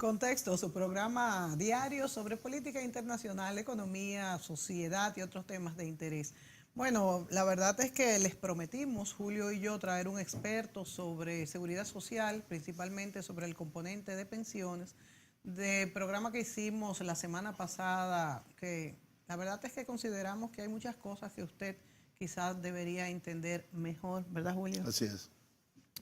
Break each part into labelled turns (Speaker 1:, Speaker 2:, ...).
Speaker 1: Contexto, su programa diario sobre política internacional, economía, sociedad y otros temas de interés. Bueno, la verdad es que les prometimos, Julio y yo, traer un experto sobre seguridad social, principalmente sobre el componente de pensiones, del programa que hicimos la semana pasada, que la verdad es que consideramos que hay muchas cosas que usted quizás debería entender mejor, ¿verdad, Julio?
Speaker 2: Así es.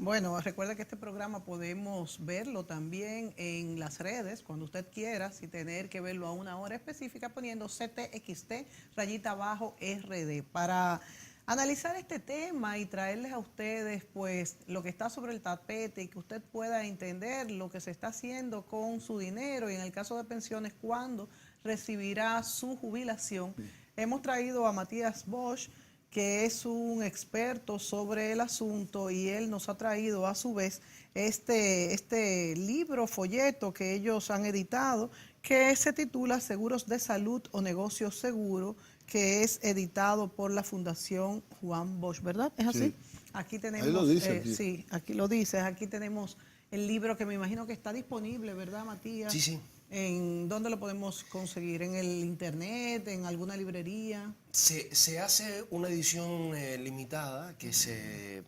Speaker 1: Bueno, recuerda que este programa podemos verlo también en las redes, cuando usted quiera, sin tener que verlo a una hora específica, poniendo CTXT rayita abajo RD, para analizar este tema y traerles a ustedes pues lo que está sobre el tapete y que usted pueda entender lo que se está haciendo con su dinero y en el caso de pensiones, cuándo recibirá su jubilación. Hemos traído a Matías Bosch, que es un experto sobre el asunto, y él nos ha traído a su vez este libro, folleto que ellos han editado, que se titula Seguros de Salud o Negocio Seguro, que es editado por la Fundación Juan Bosch, ¿verdad? ¿Es así?
Speaker 2: Sí.
Speaker 1: Aquí
Speaker 2: Ahí lo
Speaker 1: tenemos,
Speaker 2: dice aquí.
Speaker 1: sí, aquí lo dice, aquí tenemos el libro que me imagino que está disponible, ¿verdad, Matías?
Speaker 3: Sí, sí.
Speaker 1: ¿En dónde lo podemos conseguir? ¿En el internet? ¿En alguna librería?
Speaker 3: Se hace una edición limitada que se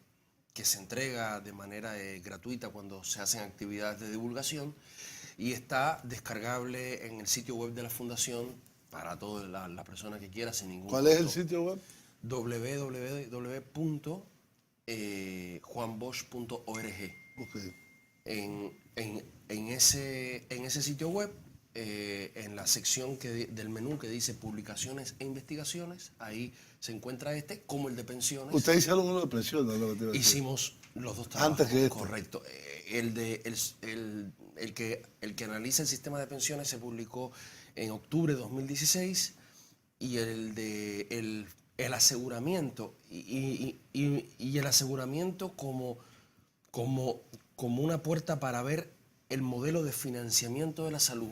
Speaker 3: entrega de manera gratuita cuando se hacen actividades de divulgación y está descargable en el sitio web de la Fundación para toda la persona que quiera sin ningún
Speaker 2: ¿Cuál
Speaker 3: costo.
Speaker 2: es el sitio web?
Speaker 3: www.juanbosch.org.
Speaker 2: Ok.
Speaker 3: En ese sitio web, en la sección del menú que dice publicaciones e investigaciones, ahí se encuentra como el de pensiones.
Speaker 2: Ustedes hicieron uno de pensiones, ¿no?
Speaker 3: Hicimos los dos trabajos.
Speaker 2: Antes que este.
Speaker 3: Correcto. El que analiza el sistema de pensiones se publicó en octubre de 2016 y el aseguramiento y el aseguramiento como una puerta para ver el modelo de financiamiento de la salud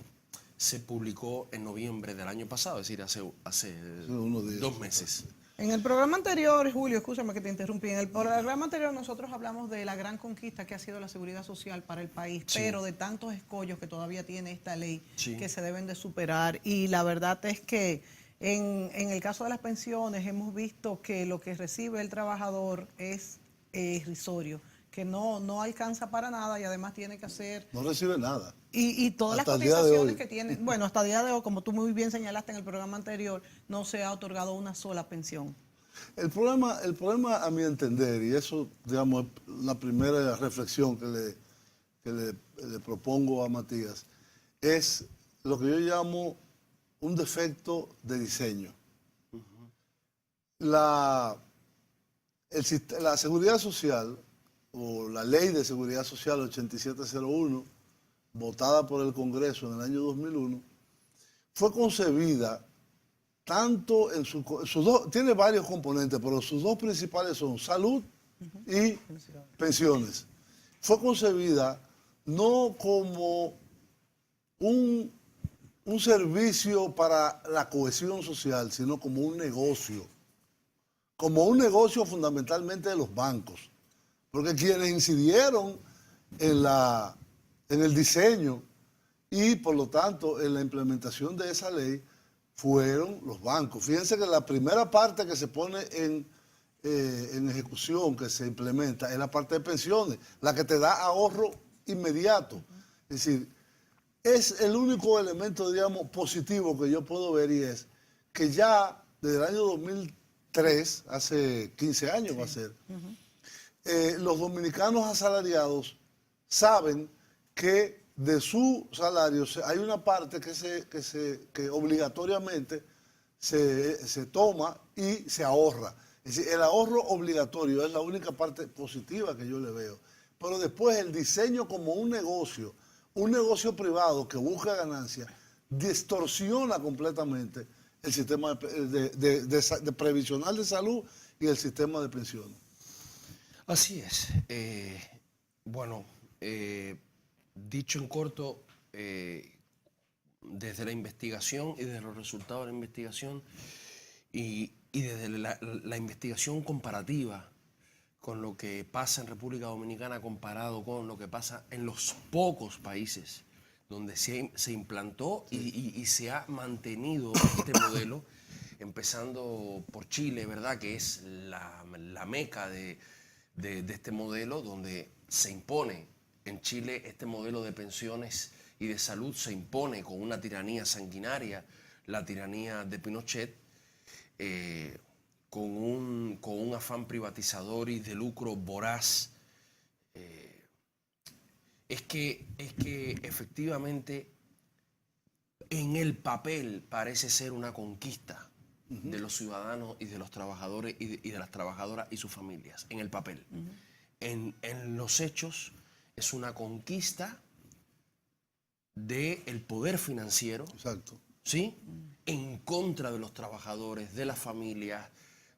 Speaker 3: se publicó en noviembre del año pasado, es decir, hace 2 meses.
Speaker 1: En el programa anterior, Julio, escúchame que te interrumpí, en el programa anterior nosotros hablamos de la gran conquista que ha sido la seguridad social para el país,
Speaker 3: Sí.
Speaker 1: pero de tantos escollos que todavía tiene esta ley
Speaker 3: Sí.
Speaker 1: que se deben de superar. Y la verdad es que en el caso de las pensiones hemos visto que lo que recibe el trabajador es irrisorio, que no alcanza para nada y además tiene que hacer...
Speaker 2: No recibe nada.
Speaker 1: Y todas las
Speaker 2: Hasta el día de
Speaker 1: cotizaciones
Speaker 2: hoy.
Speaker 1: que tiene, bueno, hasta el día de hoy, como tú muy bien señalaste en el programa anterior, no se ha otorgado una sola pensión.
Speaker 2: El problema a mi entender, y eso, digamos, es la primera reflexión que le propongo a Matías, es lo que yo llamo un defecto de diseño. La seguridad social, o la ley de seguridad social 8701, votada por el Congreso en el año 2001, fue concebida tanto en sus dos, tiene varios componentes, pero sus dos principales son salud y pensiones. Fue concebida no como un servicio para la cohesión social, sino como un negocio fundamentalmente de los bancos, porque quienes incidieron en el diseño y por lo tanto en la implementación de esa ley fueron los bancos. Fíjense que la primera parte que se pone en ejecución, que se implementa, es la parte de pensiones, la que te da ahorro inmediato. Es decir, es el único elemento, digamos, positivo que yo puedo ver, y es que ya desde el año 2003, hace 15 años va a ser, los dominicanos asalariados saben que de su salario hay una parte que obligatoriamente se toma y se ahorra. Es decir, el ahorro obligatorio es la única parte positiva que yo le veo. Pero después el diseño como un negocio privado que busca ganancia, distorsiona completamente el sistema de previsional de salud y el sistema de pensiones.
Speaker 3: Así es. Bueno, dicho en corto, desde la investigación y desde los resultados de la investigación y desde la investigación comparativa con lo que pasa en República Dominicana comparado con lo que pasa en los pocos países donde se implantó y se ha mantenido este modelo, empezando por Chile, ¿verdad? Que es la meca de este modelo, donde se impone en Chile este modelo de pensiones y de salud, se impone con una tiranía sanguinaria, la tiranía de Pinochet, con un afán privatizador y de lucro voraz. Es que efectivamente en el papel parece ser una conquista de los ciudadanos y de los trabajadores y de las trabajadoras y sus familias, en el papel. En los hechos es una conquista del poder financiero.
Speaker 2: Exacto.
Speaker 3: ¿Sí? En contra de los trabajadores, de las familias,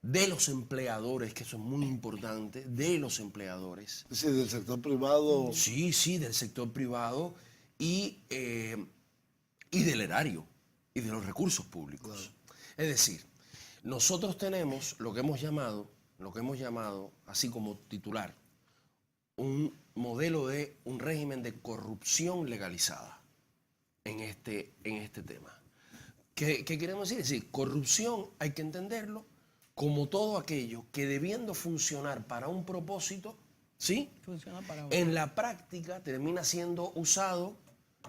Speaker 3: de los empleadores, que eso es muy importante, de los empleadores.
Speaker 2: Es decir, del sector privado.
Speaker 3: Sí, del sector privado y del erario y de los recursos públicos. Claro. Es decir, nosotros tenemos lo que hemos llamado, así como titular, un modelo de un régimen de corrupción legalizada en este tema. ¿Qué queremos decir? Es decir, corrupción hay que entenderlo como todo aquello que debiendo funcionar para un propósito, ¿sí?
Speaker 1: Funciona para
Speaker 3: en la práctica termina siendo usado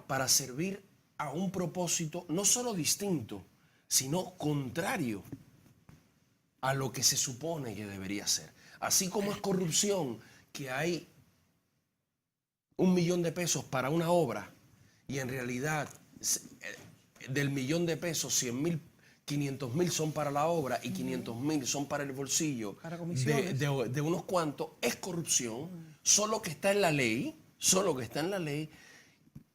Speaker 3: para servir a un propósito no solo distinto, sino contrario a lo que se supone que debería ser. Así como es corrupción que hay 1 millón de pesos para una obra y en realidad del millón de pesos 100.000, 500.000 son para la obra y 500.000 son para el bolsillo de unos cuantos, es corrupción, solo que está en la ley,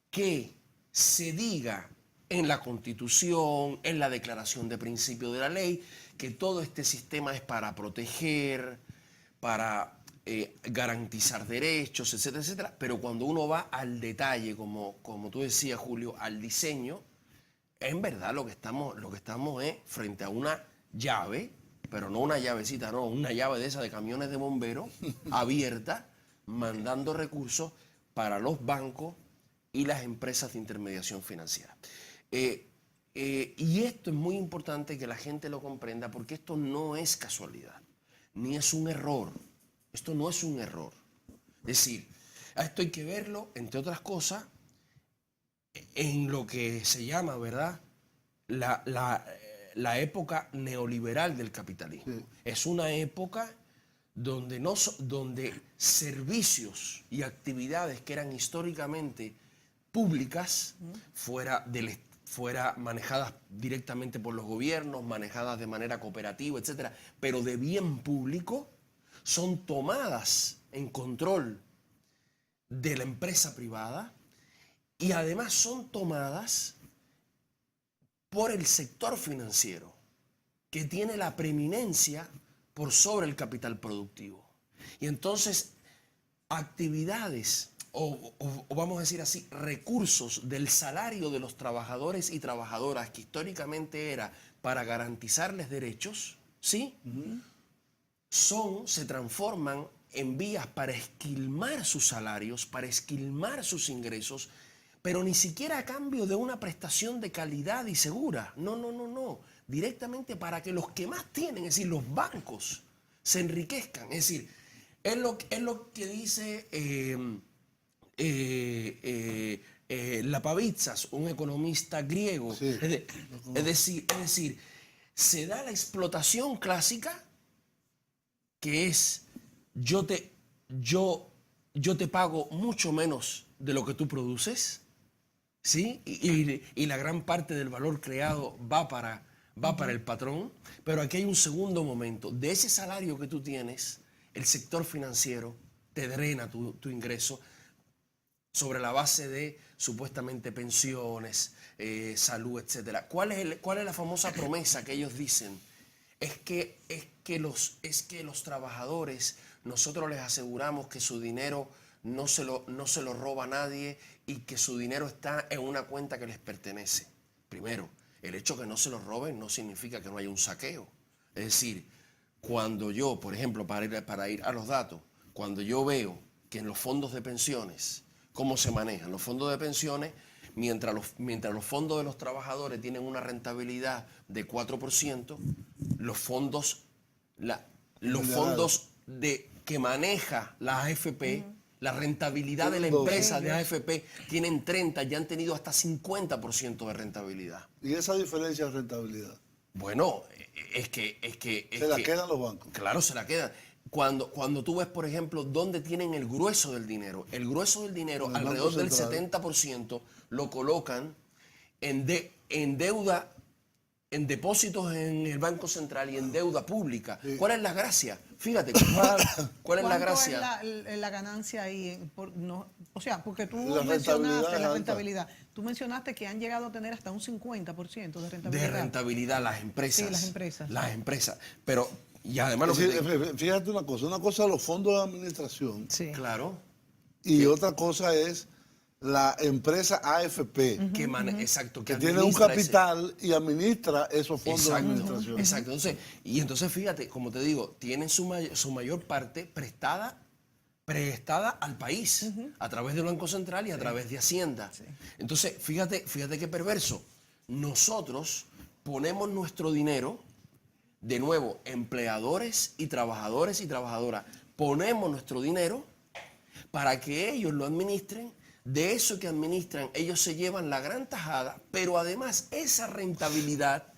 Speaker 3: que se diga en la Constitución, en la Declaración de Principios de la Ley, que todo este sistema es para proteger, para garantizar derechos, etcétera, etcétera. Pero cuando uno va al detalle, como tú decías, Julio, al diseño, en verdad lo que estamos es frente a una llave, pero no una llavecita, no, una llave de esas de camiones de bomberos, abierta, mandando recursos para los bancos y las empresas de intermediación financiera. Y esto es muy importante que la gente lo comprenda, porque esto no es casualidad, ni es un error. Esto no es un error. Es decir, a esto hay que verlo, entre otras cosas, en lo que se llama, ¿verdad?, la época neoliberal del capitalismo. Sí. Es una época donde servicios y actividades que eran históricamente públicas, fuera manejadas directamente por los gobiernos, manejadas de manera cooperativa, etcétera, pero de bien público, son tomadas en control de la empresa privada y además son tomadas por el sector financiero, que tiene la preeminencia por sobre el capital productivo. Y entonces, actividades, o vamos a decir así, recursos del salario de los trabajadores y trabajadoras, que históricamente era para garantizarles derechos, ¿sí? Se transforman en vías para esquilmar sus salarios, para esquilmar sus ingresos, pero ni siquiera a cambio de una prestación de calidad y segura. No. Directamente para que los que más tienen, es decir, los bancos, se enriquezcan. Es decir, es lo que dice Lapavitsas, un economista griego. Sí. Es decir, se da la explotación clásica, que es yo te pago mucho menos de lo que tú produces, ¿sí? Y la gran parte del valor creado va para el patrón, pero aquí hay un segundo momento. De ese salario que tú tienes, el sector financiero te drena tu ingreso sobre la base de supuestamente pensiones, salud, etc. ¿Cuál es la famosa promesa que ellos dicen? Es que los trabajadores, nosotros les aseguramos que su dinero no se lo roba a nadie y que su dinero está en una cuenta que les pertenece. Primero, el hecho que no se lo roben no significa que no haya un saqueo. Es decir, cuando yo, por ejemplo, para ir a los datos, cuando yo veo que en los fondos de pensiones, ¿cómo se manejan? Los fondos de pensiones mientras los fondos de los trabajadores tienen una rentabilidad de 4%, los fondos, los fondos que maneja la AFP, la rentabilidad de la empresa de AFP tienen 30, ya han tenido hasta 50% de rentabilidad.
Speaker 2: ¿Y esa diferencia de rentabilidad?
Speaker 3: Bueno, es que
Speaker 2: ¿Se la quedan los bancos?
Speaker 3: Claro, se la quedan. Cuando tú ves, por ejemplo, dónde tienen el grueso del dinero, alrededor del 70%, lo colocan en deuda, en depósitos en el Banco Central y en deuda pública. Sí. ¿Cuál es la gracia? Fíjate, ¿cuál es la gracia?
Speaker 1: ¿Cuánto es la ganancia ahí? O sea, porque tú
Speaker 2: La
Speaker 1: mencionaste la rentabilidad. Tú mencionaste que han llegado a tener hasta un 50% de rentabilidad.
Speaker 3: De rentabilidad las empresas.
Speaker 1: Sí, las empresas.
Speaker 3: Las empresas. Pero, y además...
Speaker 2: Fíjate una cosa es los fondos de administración.
Speaker 1: Sí.
Speaker 3: Claro.
Speaker 2: Y otra cosa es la empresa AFP,
Speaker 3: exacto,
Speaker 2: que tiene un capital y administra esos fondos de administración.
Speaker 3: Exacto. Entonces, fíjate, como te digo, tienen su mayor parte prestada al país, a través del Banco Central y a través de Hacienda. Sí. Entonces, fíjate qué perverso. Nosotros ponemos nuestro dinero, de nuevo, empleadores y trabajadoras, ponemos nuestro dinero para que ellos lo administren. De eso que administran, ellos se llevan la gran tajada, pero además esa rentabilidad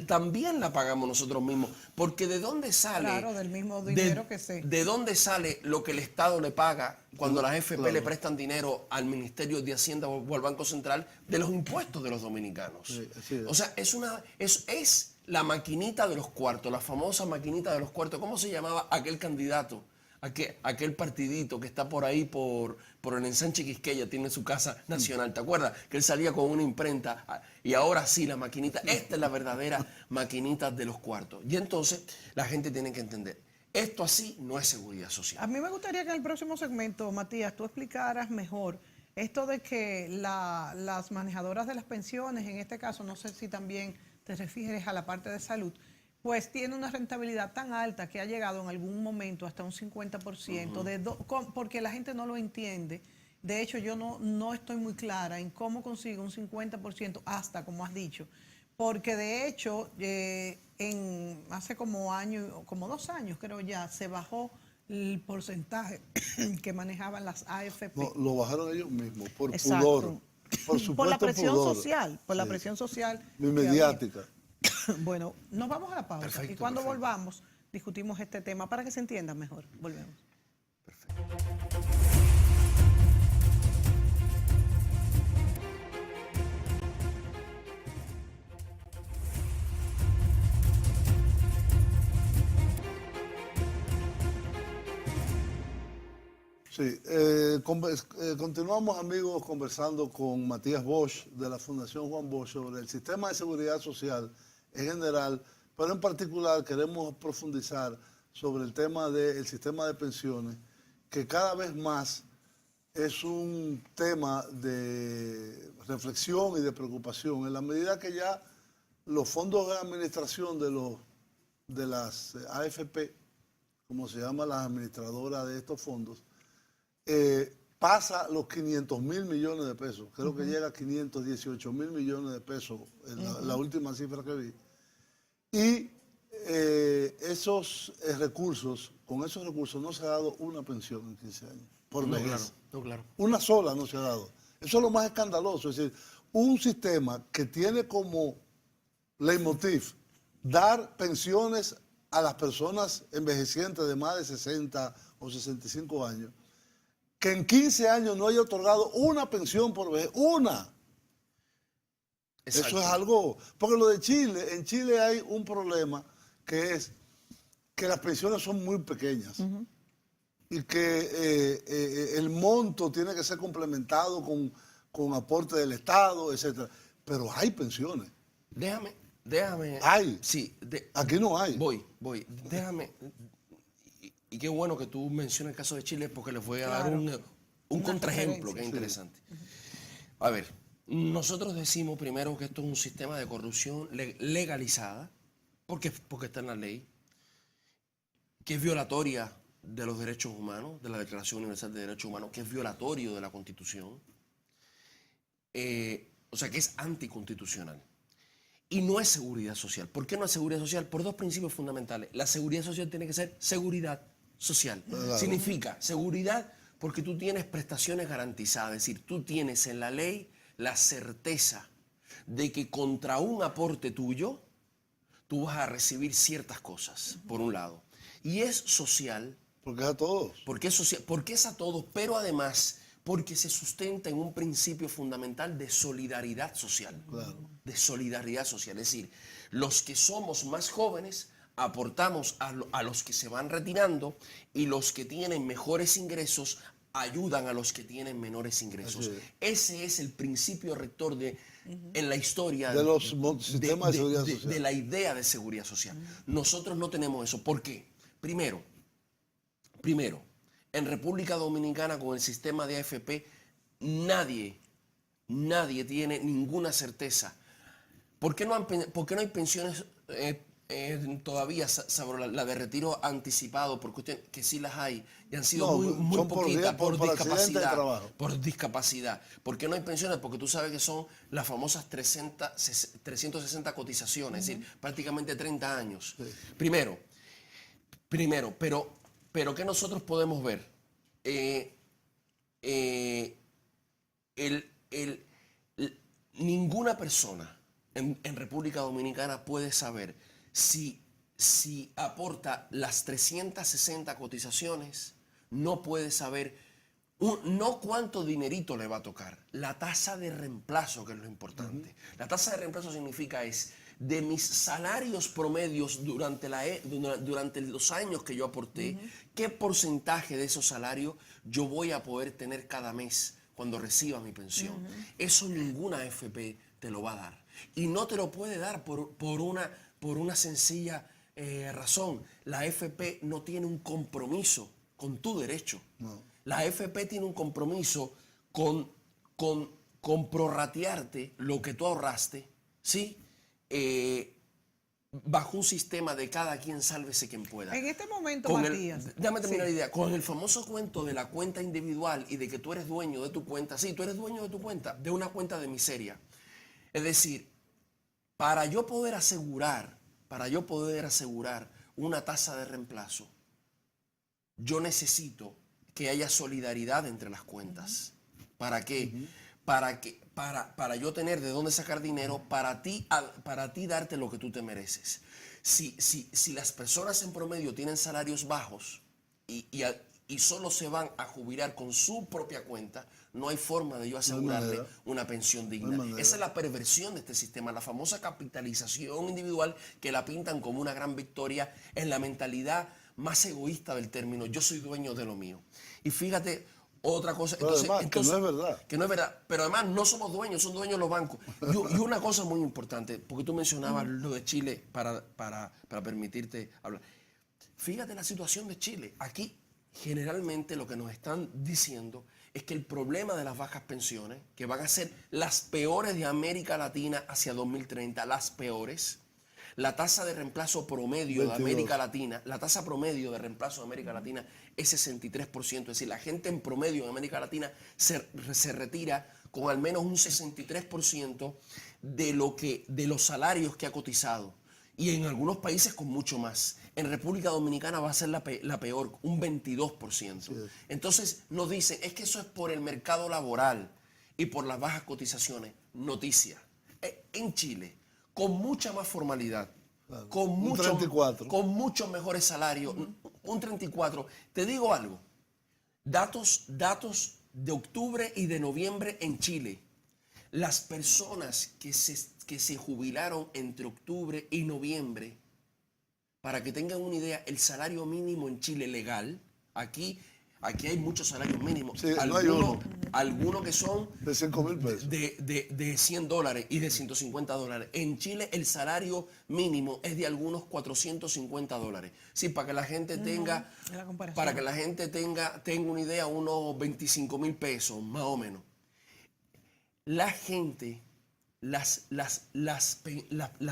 Speaker 3: también la pagamos nosotros mismos. Porque ¿de dónde sale?
Speaker 1: Claro, del mismo dinero que se...
Speaker 3: ¿De dónde sale lo que el Estado le paga cuando las FP le prestan dinero al Ministerio de Hacienda o al Banco Central? De los impuestos de los dominicanos. Sí, o sea, es la maquinita de los cuartos, la famosa maquinita de los cuartos. ¿Cómo se llamaba aquel candidato? Aquel partidito que está por ahí por el ensanche Quisqueya, tiene su casa nacional, ¿te acuerdas? Que él salía con una imprenta y ahora sí, la maquinita, esta es la verdadera maquinita de los cuartos. Y entonces la gente tiene que entender, esto así no es seguridad social.
Speaker 1: A mí me gustaría que en el próximo segmento, Matías, tú explicaras mejor esto de que las manejadoras de las pensiones, en este caso, no sé si también te refieres a la parte de salud, pues tiene una rentabilidad tan alta que ha llegado en algún momento hasta un 50%, porque la gente no lo entiende. De hecho, yo no estoy muy clara en cómo consigue un 50% hasta, como has dicho, porque de hecho, hace como 2 años, creo ya, se bajó el porcentaje que manejaban las AFP.
Speaker 2: No, lo bajaron ellos mismos, por
Speaker 1: Exacto.
Speaker 2: pudor. Por supuesto,
Speaker 1: por la presión
Speaker 2: pudor.
Speaker 1: social, por la presión social.
Speaker 2: Mediática.
Speaker 1: Bueno, nos vamos a la pausa.
Speaker 3: Perfecto,
Speaker 1: y cuando volvamos, discutimos este tema para que se entienda mejor. Volvemos. Perfecto.
Speaker 2: Sí, continuamos, amigos, conversando con Matías Bosch de la Fundación Juan Bosch sobre el sistema de seguridad social en general, pero en particular queremos profundizar sobre el tema del sistema de pensiones, que cada vez más es un tema de reflexión y de preocupación, en la medida que ya los fondos de administración de las AFP, como se llama las administradoras de estos fondos, pasa los 500.000 millones de pesos. Creo que llega a 518.000 millones de pesos, la última cifra que vi. Y con esos recursos no se ha dado una pensión en 15 años. Por vejez.
Speaker 3: Claro.
Speaker 2: Una sola no se ha dado. Eso es lo más escandaloso. Es decir, un sistema que tiene como leitmotiv dar pensiones a las personas envejecientes de más de 60 o 65 años, que en 15 años no haya otorgado una pensión por vejez, una. Exacto. Eso es algo, porque lo de Chile, en Chile hay un problema que es que las pensiones son muy pequeñas y que el monto tiene que ser complementado con aporte del Estado, etcétera. Pero hay pensiones.
Speaker 3: Déjame.
Speaker 2: Hay.
Speaker 3: Sí.
Speaker 2: Aquí no hay.
Speaker 3: Voy. Déjame. Y qué bueno que tú mencionas el caso de Chile porque les voy a dar un contraejemplo que es interesante. A ver, nosotros decimos primero que esto es un sistema de corrupción legalizada, porque está en la ley, que es violatoria de los derechos humanos, de la Declaración Universal de Derechos Humanos, que es violatorio de la Constitución. o sea, que es anticonstitucional. Y no es seguridad social. ¿Por qué no es seguridad social? Por dos principios fundamentales. La seguridad social tiene que ser seguridad social.
Speaker 2: Claro.
Speaker 3: Significa seguridad porque tú tienes prestaciones garantizadas. Es decir, tú tienes en la ley la certeza de que contra un aporte tuyo, tú vas a recibir ciertas cosas, por un lado. Y es social.
Speaker 2: Porque es a todos.
Speaker 3: Porque es social, porque es a todos, pero además porque se sustenta en un principio fundamental de solidaridad social.
Speaker 2: Claro.
Speaker 3: De solidaridad social. Es decir, los que somos más jóvenes aportamos a los que se van retirando y los que tienen mejores ingresos ayudan a los que tienen menores ingresos. Ese es el principio rector en la historia
Speaker 2: De los sistemas de seguridad social.
Speaker 3: de la idea de seguridad social. Nosotros no tenemos eso. ¿Por qué? Primero, en República Dominicana con el sistema de AFP, nadie tiene ninguna certeza. ¿Por qué no hay pensiones todavía, Sabro, la de retiro anticipado? Porque que sí las hay y han sido muy poquitas por discapacidad. Por discapacidad. ¿Por qué no hay pensiones? Porque tú sabes que son las famosas 360 cotizaciones, es decir, prácticamente 30 años. Sí. Primero, pero ¿qué nosotros podemos ver? Ninguna persona en República Dominicana puede saber si aporta las 360 cotizaciones, no puede saber no cuánto dinerito le va a tocar, la tasa de reemplazo, que es lo importante. La tasa de reemplazo significa de mis salarios promedios durante los años que yo aporté, ¿qué porcentaje de esos salarios yo voy a poder tener cada mes cuando reciba mi pensión? Eso ninguna AFP te lo va a dar. Y no te lo puede dar por una sencilla razón. La AFP no tiene un compromiso con tu derecho. No. La AFP tiene un compromiso con prorratearte lo que tú ahorraste, ¿sí? Bajo un sistema de cada quien sálvese quien pueda.
Speaker 1: En este momento, Matías.
Speaker 3: Déjame terminar la idea. Con el famoso cuento de la cuenta individual y de que tú eres dueño de tu cuenta. Sí, tú eres dueño de tu cuenta, de una cuenta de miseria. Es decir, para yo poder asegurar una tasa de reemplazo, yo necesito que haya solidaridad entre las cuentas. ¿Para qué? Para yo tener de dónde sacar dinero para ti darte lo que tú te mereces. Si las personas en promedio tienen salarios bajos y solo se van a jubilar con su propia cuenta, no hay forma de yo asegurarle una pensión digna. Esa es la perversión de este sistema, la famosa capitalización individual que la pintan como una gran victoria en la mentalidad más egoísta del término, yo soy dueño de lo mío. Y fíjate, otra cosa,
Speaker 2: pero además, que no es verdad.
Speaker 3: Que no es verdad, pero además no somos dueños, son dueños los bancos. Y una cosa muy importante, porque tú mencionabas lo de Chile para permitirte hablar. Fíjate la situación de Chile. Aquí generalmente lo que nos están diciendo es que el problema de las bajas pensiones, que van a ser las peores de América Latina hacia 2030, las peores, la tasa de reemplazo promedio 22. De América Latina, la tasa promedio de reemplazo de América Latina es 63%. Es decir, la gente en promedio en América Latina se retira con al menos un 63% de los salarios que ha cotizado. Y en algunos países con mucho más. En República Dominicana va a ser la peor, un 22%. Sí. Entonces nos dicen, es que eso es por el mercado laboral y por las bajas cotizaciones. Noticia. En Chile, con mucha más formalidad, claro, con muchos mejores salarios, un 34%. Te digo algo, datos de octubre y de noviembre en Chile. Las personas que se jubilaron entre octubre y noviembre, para que tengan una idea, el salario mínimo en Chile legal, aquí hay muchos salarios mínimos.
Speaker 2: Sí,
Speaker 3: algunos que son
Speaker 2: de 5,000 pesos.
Speaker 3: De $100 y de $150. En Chile el salario mínimo es de algunos $450. Sí, para que la gente tenga, tenga una idea, unos 25,000 pesos, más o menos. La gente, las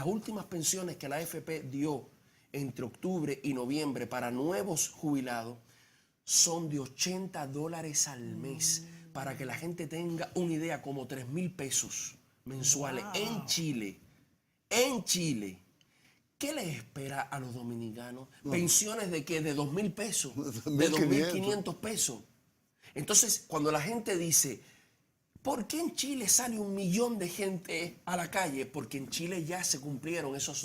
Speaker 3: últimas pensiones que la AFP dio entre octubre y noviembre para nuevos jubilados son de $80 al mes. para que la gente tenga una idea, como 3.000 pesos mensuales en Chile. En Chile. ¿Qué les espera a los dominicanos? ¿Pensiones de qué? ¿De 2.000 pesos? ¿De 2.500 pesos? Entonces, cuando la gente dice, ¿por qué en Chile sale 1 millón de gente a la calle? Porque en Chile ya se cumplieron esos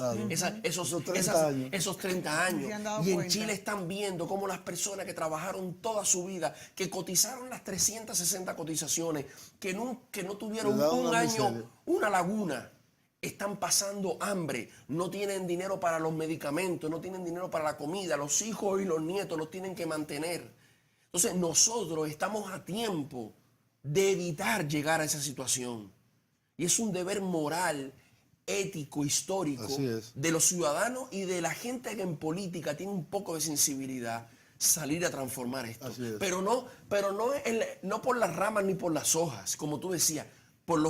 Speaker 3: 30 años. Y en Chile están viendo cómo las personas que trabajaron toda su vida, que cotizaron las 360 cotizaciones, que no tuvieron un año, una laguna, están pasando hambre, no tienen dinero para los medicamentos, no tienen dinero para la comida, los hijos y los nietos los tienen que mantener. Entonces nosotros estamos a tiempo de evitar llegar a esa situación. Y es un deber moral, ético, histórico de los ciudadanos y de la gente que en política tiene un poco de sensibilidad, salir a transformar esto. Pero no por las ramas ni por las hojas, como tú decías, por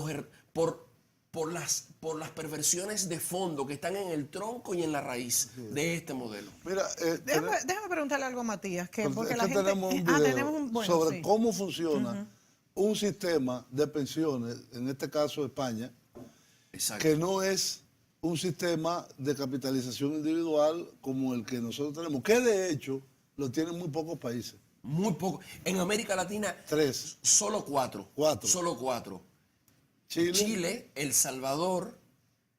Speaker 3: las perversiones de fondo que están en el tronco y en la raíz de este modelo.
Speaker 1: Mira, déjame preguntarle algo a Matías, porque la gente...
Speaker 2: tenemos un video sobre cómo funciona un sistema de pensiones, en este caso España, que no es un sistema de capitalización individual como el que nosotros tenemos, que de hecho lo tienen muy pocos países.
Speaker 3: Muy poco. En América Latina,
Speaker 2: 3.
Speaker 3: Solo 4. Solo 4. Chile, El Salvador,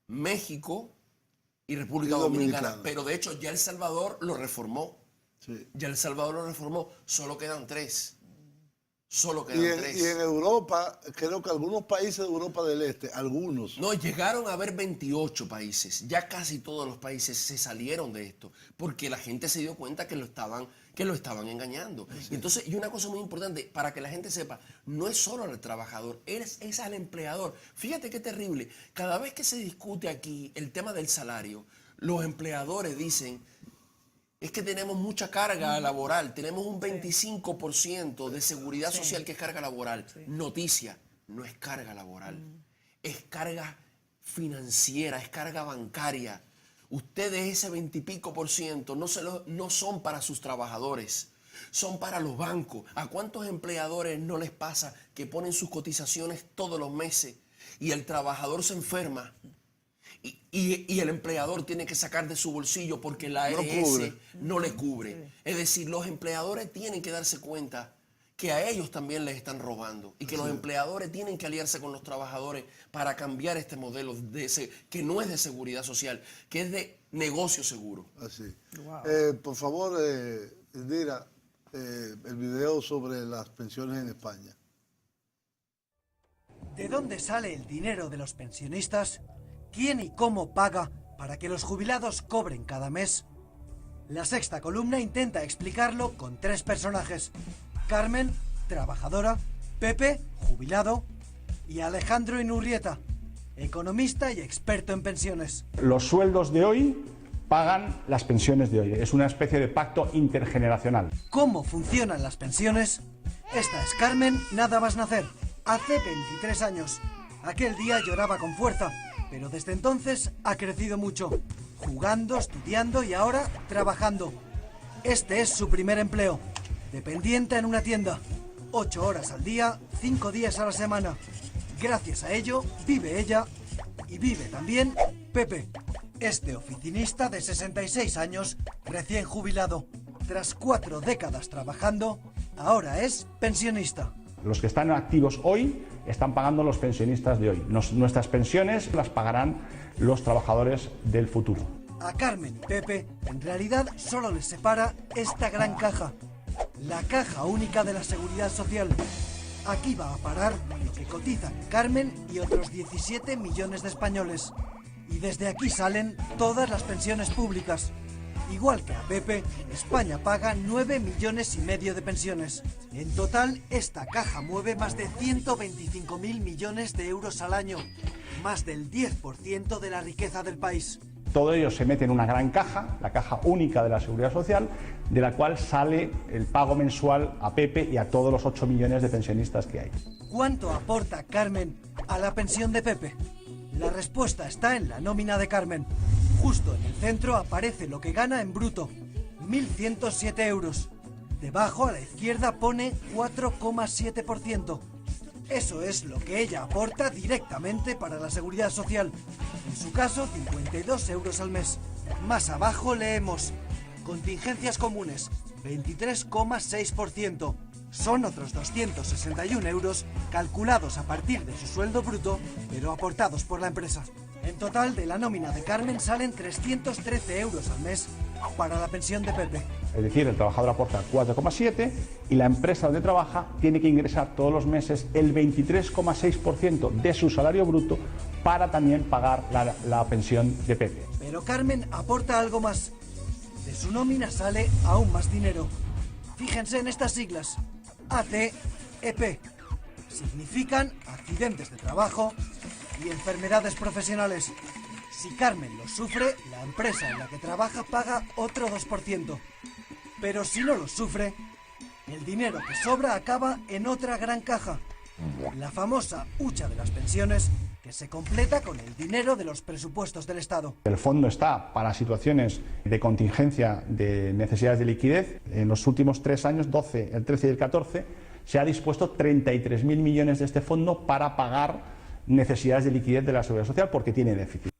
Speaker 3: México y República Dominicana. Pero de hecho ya El Salvador lo reformó. Ya El Salvador lo reformó. Solo quedan 3.
Speaker 2: Y en Europa, creo que algunos países de Europa del Este, algunos.
Speaker 3: No, llegaron a haber 28 países. Ya casi todos los países se salieron de esto. Porque la gente se dio cuenta que lo estaban engañando. Y entonces, y una cosa muy importante, para que la gente sepa, no es solo al trabajador, es al empleador. Fíjate qué terrible. Cada vez que se discute aquí el tema del salario, los empleadores dicen, es que tenemos mucha carga laboral, tenemos un 25% de seguridad social que es carga laboral. Noticia, no es carga laboral, es carga financiera, es carga bancaria. Ustedes ese 20 y pico por ciento no son para sus trabajadores, son para los bancos. ¿A cuántos empleadores no les pasa que ponen sus cotizaciones todos los meses y el trabajador se enferma? Y el empleador tiene que sacar de su bolsillo porque la ARS no le cubre. Es decir, los empleadores tienen que darse cuenta que a ellos también les están robando y que los empleadores tienen que aliarse con los trabajadores para cambiar este modelo que no es de seguridad social, que es de negocio seguro.
Speaker 2: Así. Por favor, Indira, el video sobre las pensiones en España.
Speaker 4: ¿De dónde sale el dinero de los pensionistas? ¿Quién y cómo paga para que los jubilados cobren cada mes? La Sexta Columna intenta explicarlo con 3 personajes. Carmen, trabajadora, Pepe, jubilado, y Alejandro Inurrieta, economista y experto en pensiones.
Speaker 5: Los sueldos de hoy pagan las pensiones de hoy. Es una especie de pacto intergeneracional.
Speaker 4: ¿Cómo funcionan las pensiones? Esta es Carmen nada más nacer, hace 23 años. Aquel día lloraba con fuerza, pero desde entonces ha crecido mucho, jugando, estudiando y ahora trabajando. Este es su primer empleo, dependiente en una tienda, 8 horas al día, 5 días a la semana. Gracias a ello vive ella y vive también Pepe, este oficinista de 66 años, recién jubilado. Tras 4 décadas trabajando, ahora es pensionista.
Speaker 5: Los que están activos hoy están pagando los pensionistas de hoy. Nuestras pensiones las pagarán los trabajadores del futuro.
Speaker 4: A Carmen y Pepe, en realidad, solo les separa esta gran caja. La Caja Única de la Seguridad Social. Aquí va a parar lo que cotizan Carmen y otros 17 millones de españoles. Y desde aquí salen todas las pensiones públicas. Igual que a Pepe, España paga 9,5 millones de pensiones. En total, esta caja mueve más de 125.000 millones de euros al año, más del 10% de la riqueza del país.
Speaker 5: Todo ello se mete en una gran caja, la Caja Única de la Seguridad Social, de la cual sale el pago mensual a Pepe y a todos los 8 millones de pensionistas que hay.
Speaker 4: ¿Cuánto aporta Carmen a la pensión de Pepe? La respuesta está en la nómina de Carmen. Justo en el centro aparece lo que gana en bruto, 1.107 euros. Debajo a la izquierda pone 4,7%. Eso es lo que ella aporta directamente para la seguridad social. En su caso, 52 euros al mes. Más abajo leemos: contingencias comunes, 23,6%. Son otros 261 euros calculados a partir de su sueldo bruto, pero aportados por la empresa. En total, de la nómina de Carmen salen 313 euros al mes para la pensión de Pepe.
Speaker 5: Es decir, el trabajador aporta 4,7 y la empresa donde trabaja tiene que ingresar todos los meses el 23,6% de su salario bruto para también pagar la pensión de Pepe.
Speaker 4: Pero Carmen aporta algo más. De su nómina sale aún más dinero. Fíjense en estas siglas: ACEP. Significan accidentes de trabajo y enfermedades profesionales. Si Carmen los sufre, la empresa en la que trabaja paga otro 2%. Pero si no los sufre, el dinero que sobra acaba en otra gran caja, la famosa hucha de las pensiones, que se completa con el dinero de los presupuestos del Estado.
Speaker 5: El fondo está para situaciones de contingencia de necesidades de liquidez. En los últimos 3 años, el 13 y el 14, se ha dispuesto 33.000 millones de este fondo para pagar necesidades de liquidez de la Seguridad Social porque tiene déficit.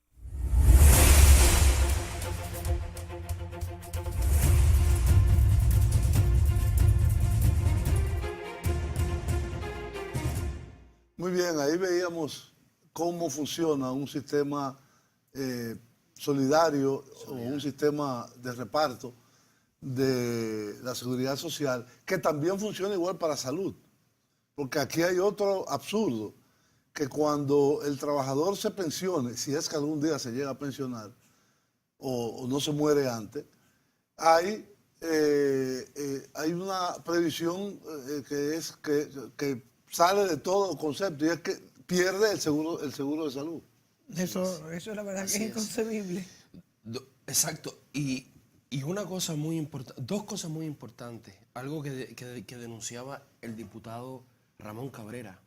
Speaker 2: Muy bien, ahí veíamos cómo funciona un sistema solidario o un sistema de reparto de la seguridad social que también funciona igual para salud. Porque aquí hay otro absurdo, que cuando el trabajador se pensione, si es que algún día se llega a pensionar o no se muere antes, hay una previsión que sale de todo concepto, y es que pierde el seguro de salud.
Speaker 1: Eso es la verdad que es inconcebible.
Speaker 3: Exacto. Y una cosa muy importante, dos cosas muy importantes. Algo que denunciaba el diputado Ramón Cabrera.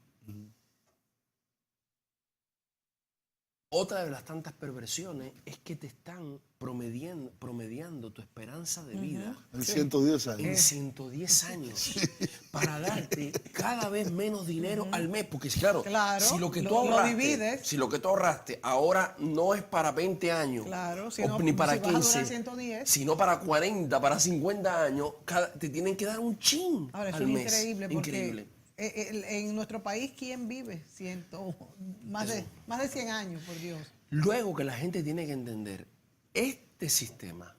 Speaker 3: Otra de las tantas perversiones es que te están promediando tu esperanza de vida
Speaker 2: En 110 años.
Speaker 3: en 110 años para darte cada vez menos dinero al mes. Porque claro, si lo que tú ahorraste,
Speaker 1: divides.
Speaker 3: si lo que tú ahorraste ahora no es para 20 años,
Speaker 1: Claro,
Speaker 3: ni para
Speaker 1: si vas a durar
Speaker 3: 15,
Speaker 1: 110.
Speaker 3: sino para 40, para 50 años, te tienen que dar un chin
Speaker 1: Ahora, eso
Speaker 3: al
Speaker 1: es
Speaker 3: mes.
Speaker 1: increíble porque
Speaker 3: Increíble.
Speaker 1: en nuestro país, ¿quién vive? Más de 100 años, por Dios.
Speaker 3: Luego que la gente tiene que entender, este sistema,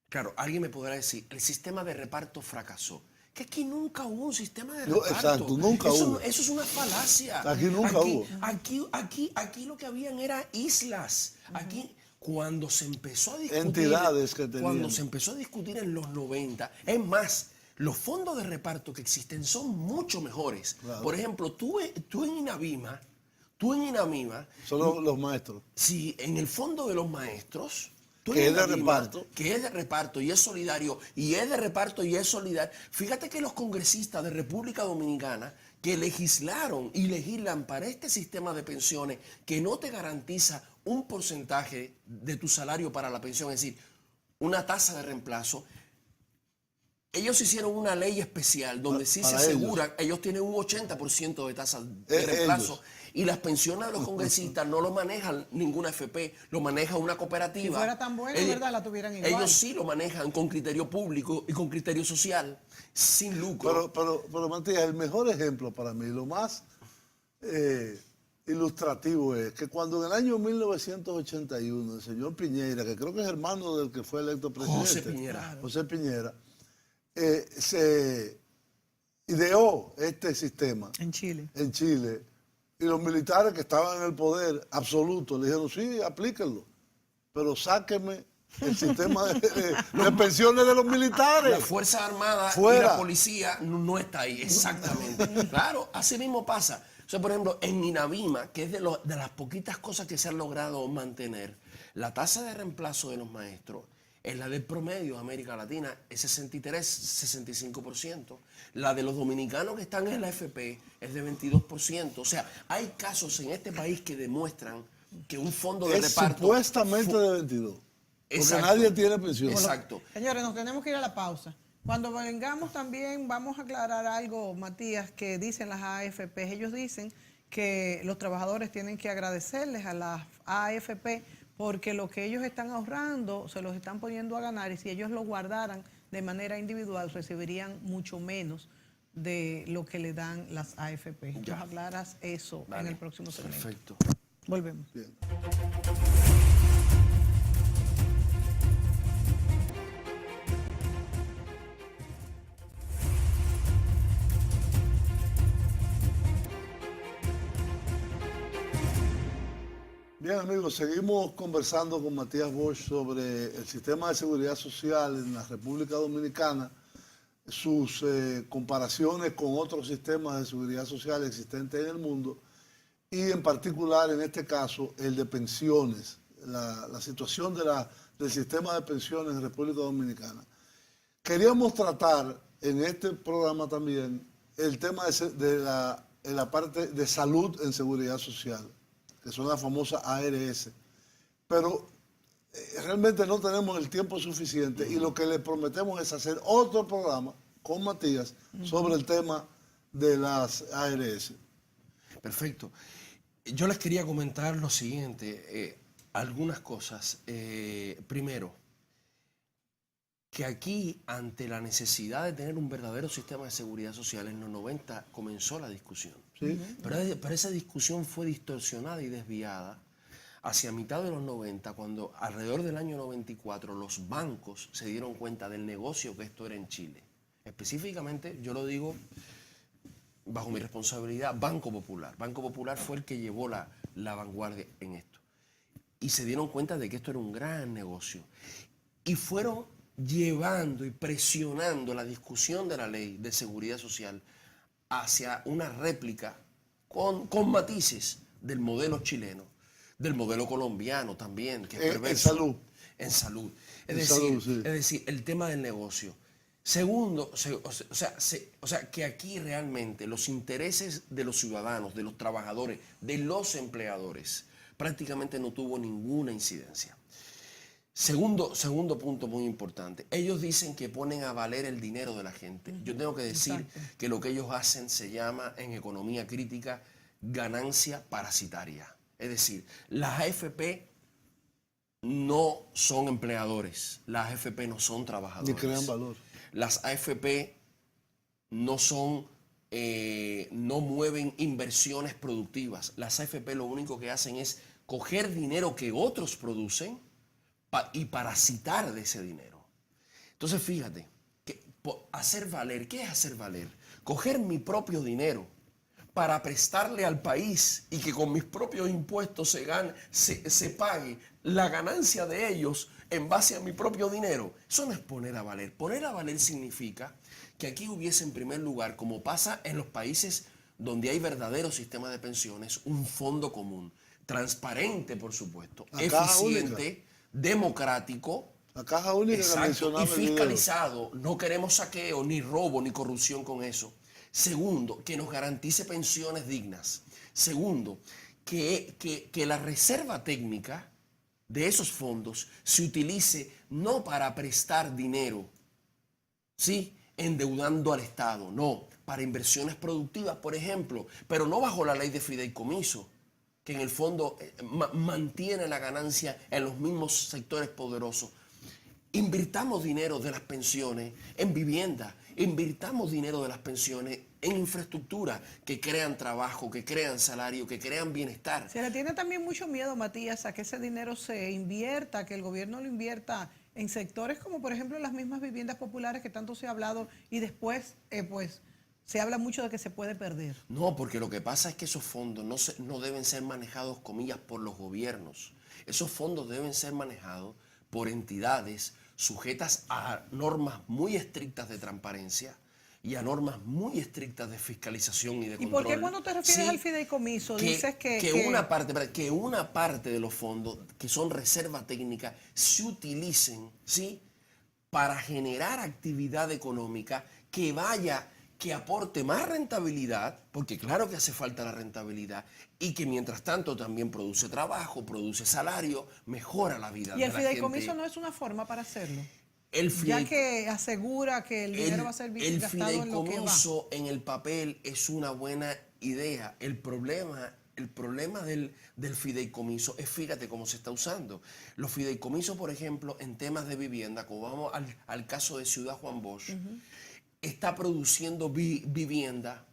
Speaker 3: claro, alguien me podrá decir, el sistema de reparto fracasó. Que aquí nunca hubo un sistema de reparto.
Speaker 2: Exacto, nunca hubo.
Speaker 3: Eso es una falacia.
Speaker 2: Aquí nunca hubo.
Speaker 3: Aquí lo que habían era islas. Aquí, cuando se empezó a discutir...
Speaker 2: Entidades que tenían.
Speaker 3: Cuando se empezó a discutir en los 90, es más, los fondos de reparto que existen son mucho mejores.
Speaker 2: Claro.
Speaker 3: Por ejemplo, tú en Inavima,
Speaker 2: Son los maestros.
Speaker 3: si en el fondo de los maestros,
Speaker 2: Que es de reparto.
Speaker 3: que es de reparto y es solidario, y es de reparto y es solidario. Fíjate que los congresistas de República Dominicana que legislaron y legislan para este sistema de pensiones que no te garantiza un porcentaje de tu salario para la pensión, es decir, una tasa de reemplazo. Ellos hicieron una ley especial donde sí se
Speaker 2: para
Speaker 3: asegura, ellos tienen un 80% de tasa de reemplazo.
Speaker 2: Ellos.
Speaker 3: Y las pensiones de los congresistas no lo manejan ninguna FP, lo maneja una cooperativa.
Speaker 1: Si fuera tan buena, ¿verdad? La tuvieran igual.
Speaker 3: Ellos sí lo manejan con criterio público y con criterio social, sin lucro.
Speaker 2: Pero Matías, el mejor ejemplo para mí, lo más ilustrativo es que cuando en el año 1981 el señor Piñera, que creo que es hermano del que fue electo presidente, José Piñera, se ideó este sistema
Speaker 1: En Chile.
Speaker 2: y los militares que estaban en el poder absoluto le dijeron, sí, aplíquenlo, pero sáquenme el sistema de pensiones de los militares.
Speaker 3: La Fuerza Armada
Speaker 2: Fuera.
Speaker 3: y la policía no está ahí, exactamente. Claro, así mismo pasa. O sea, por ejemplo, en Inavima, que es de las poquitas cosas que se han logrado mantener, la tasa de reemplazo de los maestros es la del promedio de América Latina, es 63-65%. La de los dominicanos que están en la FP es de 22%. O sea, hay casos en este país que demuestran que un fondo de reparto...
Speaker 2: Supuestamente de 22. Porque
Speaker 3: Exacto.
Speaker 2: nadie tiene pensión.
Speaker 3: Exacto.
Speaker 1: Señores, nos tenemos que ir a la pausa. Cuando vengamos también vamos a aclarar algo, Matías, que dicen las AFP. Ellos dicen que los trabajadores tienen que agradecerles a las AFP porque lo que ellos están ahorrando se los están poniendo a ganar, y si ellos lo guardaran de manera individual recibirían mucho menos de lo que le dan las AFP. Tú aclaras eso en el próximo segmento.
Speaker 3: Perfecto.
Speaker 1: Volvemos.
Speaker 2: Bien. Bien, amigos, seguimos conversando con Matías Bosch sobre el sistema de seguridad social en la República Dominicana, sus comparaciones con otros sistemas de seguridad social existentes en el mundo y en particular, en este caso, el de pensiones, la situación del sistema de pensiones en República Dominicana. Queríamos tratar en este programa también el tema de la parte de salud en seguridad social, que son las famosas ARS, pero realmente no tenemos el tiempo suficiente y lo que le prometemos es hacer otro programa con Matías sobre el tema de las ARS.
Speaker 3: Perfecto. Yo les quería comentar lo siguiente, algunas cosas. Primero, que aquí, ante la necesidad de tener un verdadero sistema de seguridad social, en los 90 comenzó la discusión.
Speaker 2: ¿Sí?
Speaker 3: Pero esa discusión fue distorsionada y desviada hacia mitad de los 90, cuando alrededor del año 94 los bancos se dieron cuenta del negocio que esto era en Chile. Específicamente, yo lo digo bajo mi responsabilidad, Banco Popular. Banco Popular fue el que llevó la vanguardia en esto. Y se dieron cuenta de que esto era un gran negocio. Y fueron llevando y presionando la discusión de la ley de seguridad social hacia una réplica con matices del modelo chileno, del modelo colombiano también, que es perverso.
Speaker 2: En salud.
Speaker 3: En salud.
Speaker 2: Es
Speaker 3: decir, el tema del negocio. Segundo, o sea, que aquí realmente los intereses de los ciudadanos, de los trabajadores, de los empleadores, prácticamente no tuvo ninguna incidencia. Segundo punto muy importante. Ellos dicen que ponen a valer el dinero de la gente. Yo tengo que decir que lo que ellos hacen se llama en economía crítica ganancia parasitaria. Es decir, las AFP no son empleadores, las AFP no son trabajadores.
Speaker 2: Ni crean valor.
Speaker 3: Las AFP no son, no mueven inversiones productivas. Las AFP lo único que hacen es coger dinero que otros producen y parasitar de ese dinero. Entonces, fíjate, hacer valer, ¿qué es hacer valer? Coger mi propio dinero para prestarle al país y que con mis propios impuestos se pague la ganancia de ellos en base a mi propio dinero. Eso no es poner a valer. Poner a valer significa que aquí hubiese, en primer lugar, como pasa en los países donde hay verdadero sistema de pensiones, un fondo común, transparente, por supuesto, eficiente, democrático,
Speaker 2: la caja única que mencionaba
Speaker 3: y fiscalizado. No queremos saqueo, ni robo, ni corrupción con eso. Segundo, que nos garantice pensiones dignas. Segundo, que la reserva técnica de esos fondos se utilice no para prestar dinero, ¿sí?, endeudando al Estado, no, para inversiones productivas, por ejemplo, pero no bajo la ley de fideicomiso, que en el fondo mantiene la ganancia en los mismos sectores poderosos. Invirtamos dinero de las pensiones en vivienda, invirtamos dinero de las pensiones en infraestructura que crean trabajo, que crean salario, que crean bienestar.
Speaker 1: Se le tiene también mucho miedo, Matías, a que ese dinero se invierta, que el gobierno lo invierta en sectores como, por ejemplo, las mismas viviendas populares que tanto se ha hablado y después, pues, se habla mucho de que se puede perder.
Speaker 3: No, porque lo que pasa es que esos fondos no deben ser manejados, comillas, por los gobiernos. Esos fondos deben ser manejados por entidades sujetas a normas muy estrictas de transparencia y a normas muy estrictas de fiscalización y de control.
Speaker 1: ¿Y por qué cuando te refieres al fideicomiso dices que
Speaker 3: una parte de los fondos que son reserva técnica se utilicen, ¿sí?, para generar actividad económica que aporte más rentabilidad, porque claro que hace falta la rentabilidad, y que mientras tanto también produce trabajo, produce salario, mejora la vida de la gente.
Speaker 1: ¿Y el fideicomiso no es una forma para hacerlo? ya que asegura que el dinero va a ser
Speaker 3: el
Speaker 1: gastado en lo que va.
Speaker 3: fideicomiso en el papel es una buena idea. El problema del fideicomiso es, fíjate cómo se está usando. Los fideicomisos, por ejemplo, en temas de vivienda, como vamos al caso de Ciudad Juan Bosch, está produciendo vivienda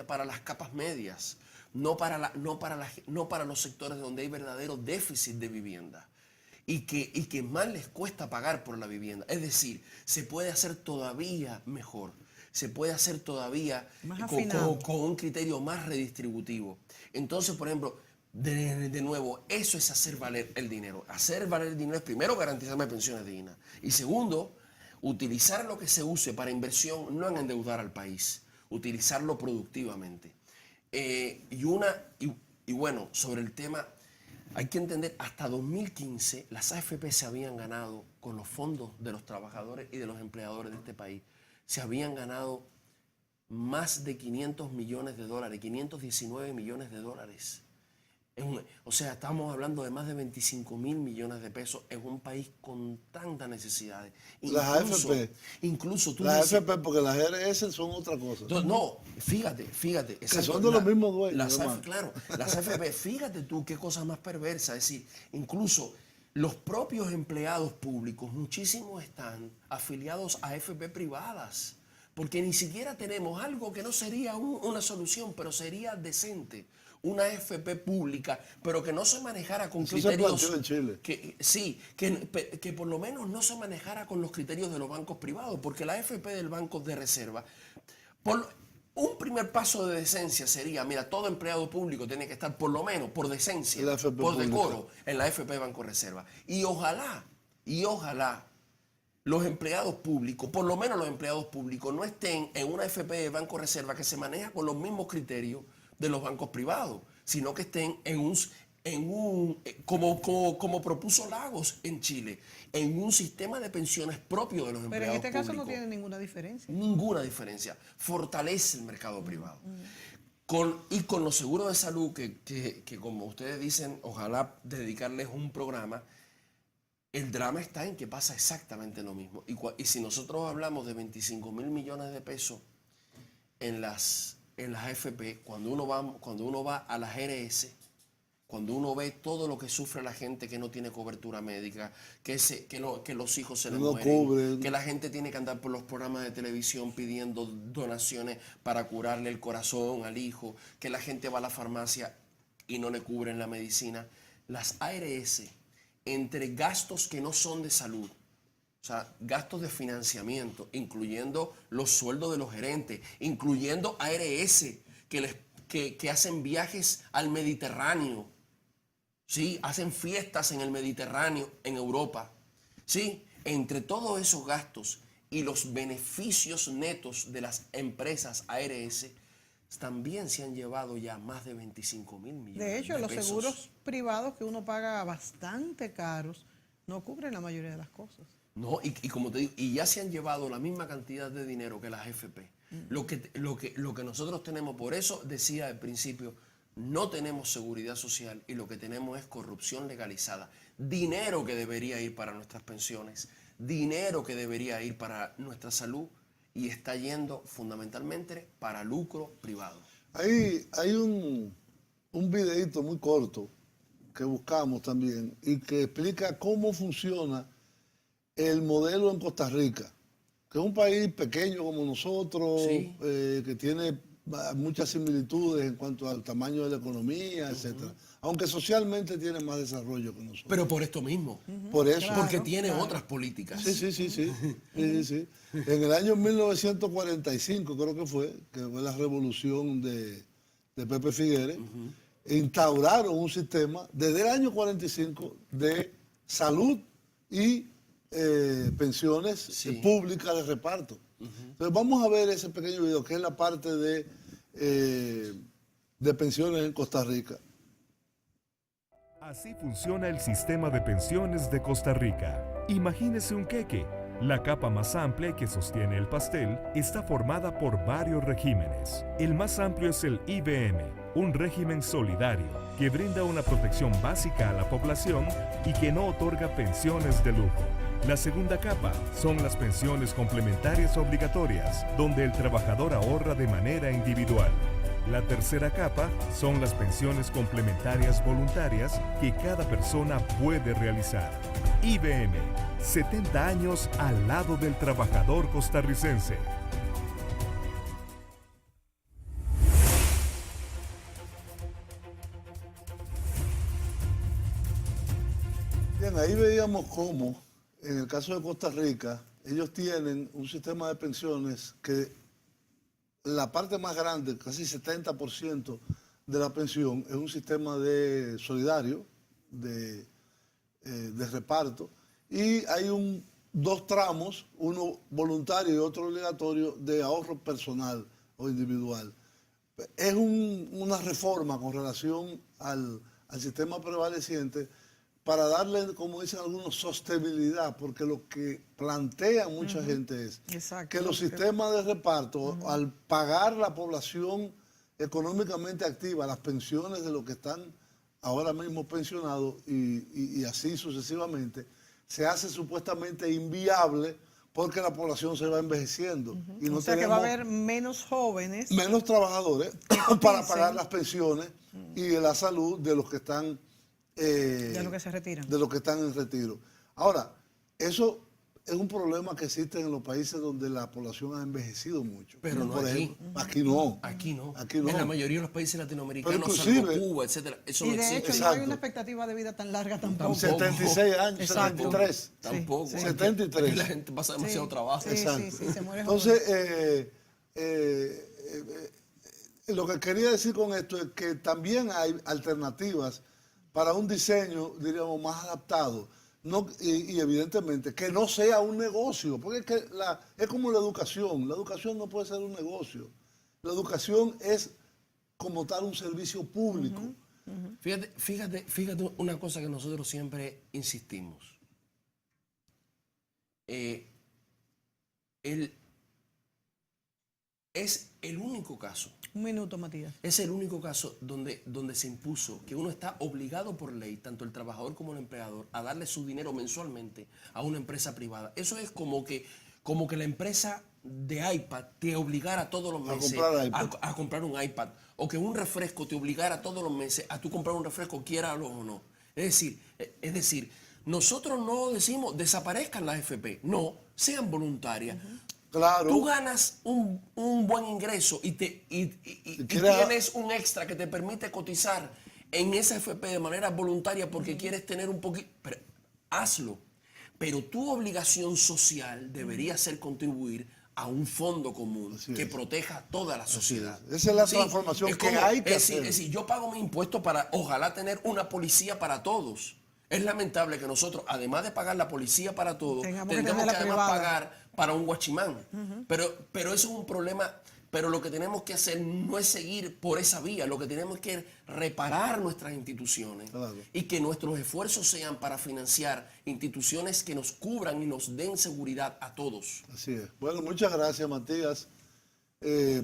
Speaker 3: para las capas medias, no para los sectores donde hay verdadero déficit de vivienda. Y que más les cuesta pagar por la vivienda. Es decir, se puede hacer todavía mejor, se puede hacer todavía con un criterio más redistributivo. Entonces, por ejemplo, de nuevo, eso es hacer valer el dinero. Hacer valer el dinero es, primero, garantizarme pensiones dignas. Y segundo, utilizar lo que se use para inversión, no en endeudar al país, utilizarlo productivamente. Y bueno, sobre el tema... Hay que entender, hasta 2015 las AFP se habían ganado, con los fondos de los trabajadores y de los empleadores de este país, se habían ganado más de 500 millones de dólares, 519 millones de dólares. O sea, estamos hablando de más de 25 mil millones de pesos en un país con tantas necesidades.
Speaker 2: Las AFP.
Speaker 3: Incluso tú
Speaker 2: las AFP, porque las RS son otra cosa.
Speaker 3: No, fíjate.
Speaker 2: Que son de los mismos dueños.
Speaker 3: Claro, las AFP, fíjate tú qué cosa más perversa. Es decir, incluso los propios empleados públicos, muchísimos están afiliados a AFP privadas. Porque ni siquiera tenemos algo que no sería una solución, pero sería decente. Una AFP pública, pero que no se manejara con criterios...
Speaker 2: Se planteó en
Speaker 3: Chile. Que por lo menos no se manejara con los criterios de los bancos privados, porque la AFP del Banco de Reserva, un primer paso de decencia sería, mira, todo empleado público tiene que estar por lo menos, por decencia, por decoro, en la AFP Banco Reserva. Y ojalá los empleados públicos, por lo menos los empleados públicos, no estén en una AFP de Banco Reserva que se maneja con los mismos criterios de los bancos privados, sino que estén como propuso Lagos en Chile, en un sistema de pensiones propio de los empleados públicos.
Speaker 1: Pero en este caso no tiene ninguna diferencia.
Speaker 3: Ninguna diferencia. Fortalece el mercado privado. Y con los seguros de salud, que como ustedes dicen, ojalá dedicarles un programa, el drama está en que pasa exactamente lo mismo. Y si nosotros hablamos de 25 mil millones de pesos en las AFP, cuando uno va a las RS, cuando uno ve todo lo que sufre la gente que no tiene cobertura médica, que los hijos se les mueren, que la gente tiene que andar por los programas de televisión pidiendo donaciones para curarle el corazón al hijo, que la gente va a la farmacia y no le cubren la medicina. Las ARS, entre gastos que no son de salud, o sea, gastos de financiamiento, incluyendo los sueldos de los gerentes, incluyendo ARS, que hacen viajes al Mediterráneo, ¿sí? Hacen fiestas en el Mediterráneo, en Europa, ¿sí? Entre todos esos gastos y los beneficios netos de las empresas ARS, también se han llevado ya más de 25 mil millones de pesos.
Speaker 1: De hecho, los seguros privados que uno paga bastante caros no cubren la mayoría de las cosas.
Speaker 3: No, y como te digo, y ya se han llevado la misma cantidad de dinero que las AFP. Lo que nosotros tenemos, por eso decía al principio, no tenemos seguridad social y lo que tenemos es corrupción legalizada. Dinero que debería ir para nuestras pensiones, dinero que debería ir para nuestra salud y está yendo fundamentalmente para lucro privado.
Speaker 2: Hay un videito muy corto que buscamos también y que explica cómo funciona el modelo en Costa Rica, que es un país pequeño como nosotros,
Speaker 3: sí,
Speaker 2: que tiene muchas similitudes en cuanto al tamaño de la economía, etcétera. Aunque socialmente tiene más desarrollo que nosotros.
Speaker 3: Pero por esto mismo.
Speaker 2: Por eso.
Speaker 1: Claro,
Speaker 3: porque tiene otras políticas.
Speaker 2: Sí. En el año 1945 creo que fue la revolución de Pepe Figueres, instauraron un sistema desde el año 45 de salud y pensiones públicas de reparto. Entonces vamos a ver ese pequeño video que es la parte de pensiones en Costa Rica.
Speaker 6: Así funciona el sistema de pensiones de Costa Rica. Imagínese un queque. La capa más amplia que sostiene el pastel está formada por varios regímenes. El más amplio es el IBM, un régimen solidario que brinda una protección básica a la población y que no otorga pensiones de lujo. La segunda capa son las pensiones complementarias obligatorias, donde el trabajador ahorra de manera individual. La tercera capa son las pensiones complementarias voluntarias que cada persona puede realizar. IBM, 70 años al lado del trabajador costarricense.
Speaker 2: Bien, ahí veíamos cómo, en el caso de Costa Rica, ellos tienen un sistema de pensiones que la parte más grande, casi 70% de la pensión, es un sistema de solidario, de reparto, y hay dos tramos, uno voluntario y otro obligatorio, de ahorro personal o individual. Es una reforma con relación al sistema prevaleciente para darle, como dicen algunos, sostenibilidad, porque lo que plantea mucha gente es que los sistemas de reparto, al pagar la población económicamente activa, las pensiones de los que están ahora mismo pensionados y así sucesivamente, se hace supuestamente inviable porque la población se va envejeciendo. Y no
Speaker 1: o sea que va a haber menos jóvenes.
Speaker 2: Menos trabajadores para pagar las pensiones y la salud de los que están...
Speaker 1: de los que se retiran.
Speaker 2: De los que están en retiro. Ahora, eso es un problema que existe en los países donde la población ha envejecido mucho.
Speaker 3: Pero no
Speaker 2: por
Speaker 3: aquí.
Speaker 2: ejemplo, aquí no.
Speaker 3: Aquí no. En la mayoría de los países latinoamericanos,
Speaker 2: Pero
Speaker 3: salvo
Speaker 2: inclusive,
Speaker 3: Cuba, etcétera, eso
Speaker 1: Y
Speaker 3: no
Speaker 1: de
Speaker 3: existe.
Speaker 1: hecho no hay
Speaker 2: Exacto.
Speaker 1: una expectativa de vida tan larga tampoco.
Speaker 2: 76 años,
Speaker 1: Exacto.
Speaker 2: 73.
Speaker 3: Tampoco.
Speaker 1: Sí.
Speaker 3: Aquí-
Speaker 2: 73.
Speaker 3: aquí la gente pasa demasiado trabajo.
Speaker 1: Sí,
Speaker 2: Exacto.
Speaker 1: sí, se muere
Speaker 2: Entonces, lo que quería decir con esto es que también hay alternativas para un diseño, diríamos, más adaptado. No, y evidentemente que no sea un negocio, porque es, que es como la educación no puede ser un negocio. La educación es como tal un servicio público.
Speaker 3: Fíjate una cosa que nosotros siempre insistimos. Es el único caso.
Speaker 1: Un minuto, Matías.
Speaker 3: Es el único caso donde se impuso que uno está obligado por ley, tanto el trabajador como el empleador, a darle su dinero mensualmente a una empresa privada. Eso es como que la empresa de iPad te obligara todos los meses a comprar un iPad, o que un refresco te obligara todos los meses a tú comprar un refresco, quiéralo o no. Es decir, nosotros no decimos desaparezcan las FP, no, sean voluntarias.
Speaker 2: Claro.
Speaker 3: Tú ganas un buen ingreso y tienes un extra que te permite cotizar en esa FP de manera voluntaria porque quieres tener un poquito... Hazlo. Pero tu obligación social debería ser contribuir a un fondo común que proteja a toda la sociedad.
Speaker 2: Esa es la transformación que hay que hacer.
Speaker 3: Es decir, yo pago mi impuesto para, ojalá, tener una policía para todos. Es lamentable que nosotros, además de pagar la policía para todos, tengamos que además pagar para un guachimán. Pero eso es un problema. Pero lo que tenemos que hacer no es seguir por esa vía. Lo que tenemos que es reparar nuestras instituciones y que nuestros esfuerzos sean para financiar instituciones que nos cubran y nos den seguridad a todos.
Speaker 2: Así es. Bueno, muchas gracias, Matías.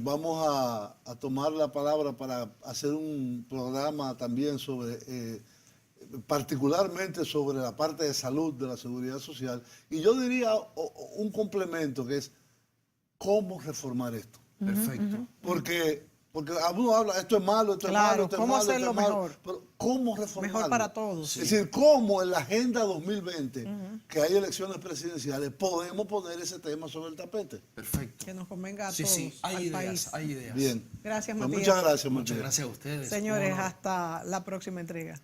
Speaker 2: Vamos a tomar la palabra para hacer un programa también sobre... particularmente sobre la parte de salud de la seguridad social, y yo diría un complemento que es cómo reformar esto.
Speaker 3: Perfecto.
Speaker 2: Porque uno habla, esto es malo, esto es malo, esto es
Speaker 1: ¿cómo
Speaker 2: malo, esto
Speaker 1: hacerlo
Speaker 2: es malo,
Speaker 1: mejor?
Speaker 2: pero ¿cómo reformarlo?
Speaker 1: Mejor para todos.
Speaker 2: Es decir, cómo en la Agenda 2020, que hay elecciones presidenciales, podemos poner ese tema sobre el tapete.
Speaker 3: Perfecto.
Speaker 1: Que nos convenga a
Speaker 3: Sí,
Speaker 1: todos,
Speaker 3: sí,
Speaker 1: al
Speaker 3: hay ideas,
Speaker 1: país.
Speaker 3: hay ideas.
Speaker 2: Bien.
Speaker 1: Gracias,
Speaker 2: Pues
Speaker 1: Matías.
Speaker 2: muchas gracias,
Speaker 3: Muchas
Speaker 2: Matías.
Speaker 3: gracias a ustedes.
Speaker 1: Señores,
Speaker 3: ¿Cómo no?
Speaker 1: hasta la próxima entrega.